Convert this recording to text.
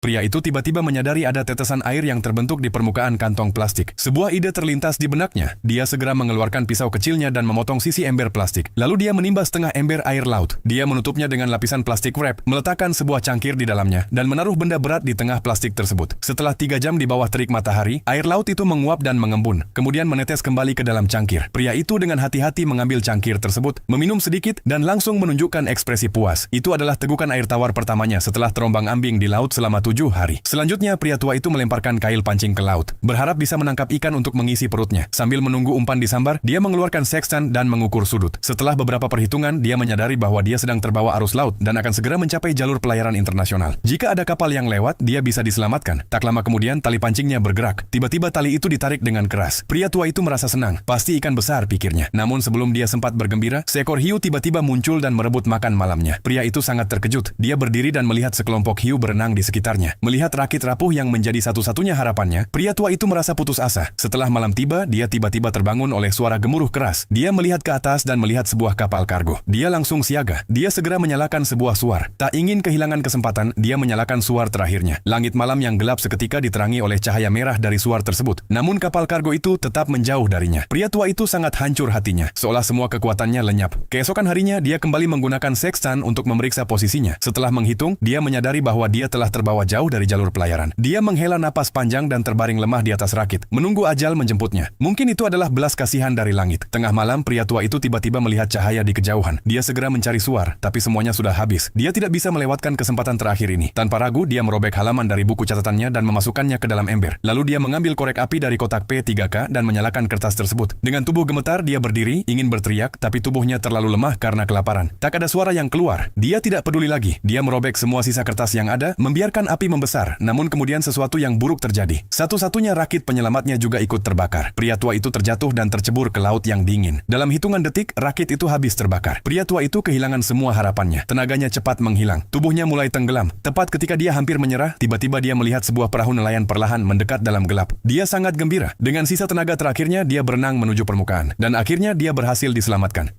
Pria itu tiba-tiba menyadari ada tetesan air yang terbentuk di permukaan kantong plastik. Sebuah ide terlintas di benaknya. Dia segera mengeluarkan pisau kecilnya dan memotong sisi ember plastik. Lalu dia menimba setengah ember air laut. Dia menutupnya dengan lapisan plastik wrap, meletakkan sebuah cangkir di dalamnya, dan menaruh benda berat di tengah plastik tersebut. Setelah 3 jam di bawah terik matahari, air laut itu menguap dan mengembun, kemudian menetes kembali ke dalam cangkir. Pria itu dengan hati-hati mengambil cangkir tersebut, meminum sedikit, dan langsung menunjukkan ekspresi puas. Itu adalah tegukan air tawar pertamanya setelah terombang-ambing di laut selama 7 hari. Selanjutnya, pria tua itu melemparkan kail pancing ke laut, berharap bisa menangkap ikan untuk mengisi perutnya. Sambil menunggu umpan disambar, dia mengeluarkan sextant dan mengukur sudut. Setelah beberapa perhitungan, dia menyadari bahwa dia sedang terbawa arus laut dan akan segera mencapai jalur pelayaran internasional. Jika ada kapal yang lewat, dia bisa diselamatkan. Tak lama kemudian, tali pancingnya bergerak. Tiba-tiba tali itu ditarik dengan keras. Pria tua itu merasa senang. Pasti ikan besar, pikirnya. Namun sebelum dia sempat bergembira, seekor hiu tiba-tiba muncul dan merebut makan malamnya. Pria itu sangat terkejut. Dia berdiri dan melihat sekelompok hiu berenang di sekitarnya. Melihat rakit rapuh yang menjadi satu-satunya harapannya, pria tua itu merasa putus asa. Setelah malam tiba, dia tiba-tiba terbangun oleh suara gemuruh keras. Dia melihat ke atas dan melihat sebuah kapal kargo. Dia langsung siaga. Dia segera menyalakan sebuah suar. Tak ingin kehilangan kesempatan, dia menyalakan suar terakhirnya. Langit malam yang gelap seketika diterangi oleh cahaya merah dari suar tersebut. Namun kapal kargo itu tetap menjauh darinya. Pria tua itu sangat hancur hatinya, seolah semua kekuatannya lenyap. Keesokan harinya, dia kembali menggunakan sextant untuk memeriksa posisinya. Setelah menghitung, dia menyadari bahwa dia telah terbawa jauh dari jalur pelayaran. Dia menghela napas panjang dan terbaring lemah di atas rakit, menunggu ajal menjemputnya. Mungkin itu adalah belas kasihan dari langit. Tengah malam, pria tua itu tiba-tiba melihat cahaya di kejauhan. Dia segera mencari suar, tapi semuanya sudah habis. Dia tidak bisa melewatkan kesempatan terakhir ini. Tanpa ragu, dia merobek halaman dari buku catatannya dan memasukkannya ke dalam ember. Lalu dia mengambil korek api dari kotak P3K dan menyalakan kertas tersebut. Dengan tubuh gemetar, dia berdiri, ingin berteriak, tapi tubuhnya terlalu lemah karena kelaparan. Tak ada suara yang keluar. Dia tidak peduli lagi. Dia merobek semua sisa kertas yang ada, membiarkan api membesar. Namun kemudian sesuatu yang buruk terjadi. Satu-satunya rakit penyelamatnya juga ikut terbakar. Pria tua itu terjatuh dan tercebur ke laut yang dingin. Dalam hitungan detik, rakit itu habis terbakar. Pria tua itu kehilangan semua harapannya. Tenaganya cepat menghilang. Tubuhnya mulai tenggelam. Tepat ketika dia hampir menyerah, tiba-tiba dia melihat sebuah perahu nelayan perlahan mendekat dalam gelap. Dia sangat gembira. Dengan sisa tenaga terakhirnya, dia berenang menuju permukaan. Dan akhirnya dia berhasil diselamatkan.